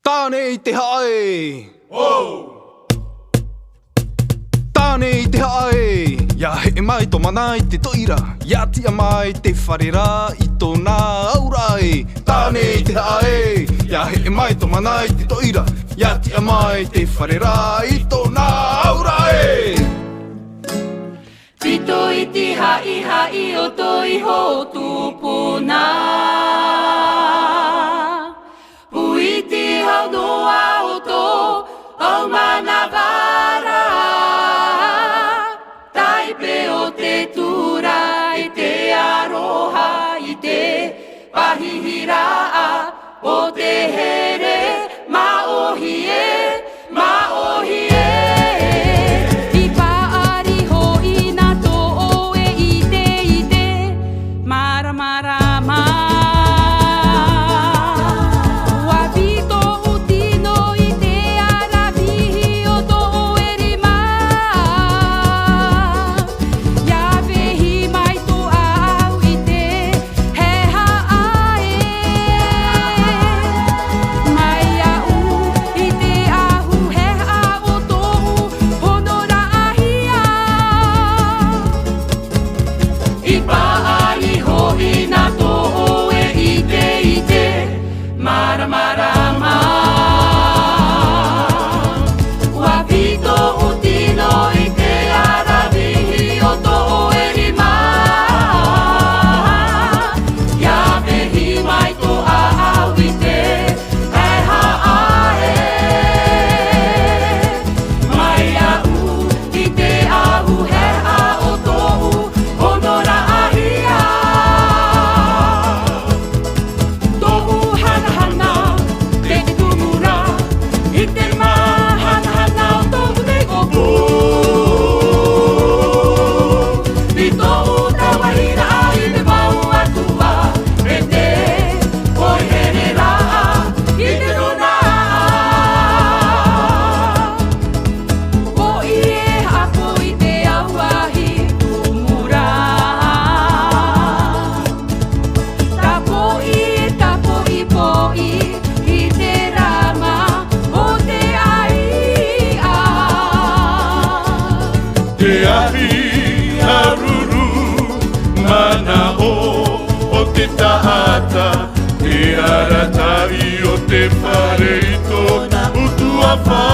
Tāne i te hae Tāne i te hae Ia he mai tō mana i te toira Ia tia mai te wharera i tōna aurai Tāne i te hae Ia he mai tō mana i te toira Ia tia mai te wharera i tōna aurai Tito i te hai o toi ho tūpuna Pui te hau noa o tō au manawara Taipe o te tura i te aroha i te pahihira o te here maohi e Te ahi haruru mana o te tahata Te aratai o te whare i tōna utua whare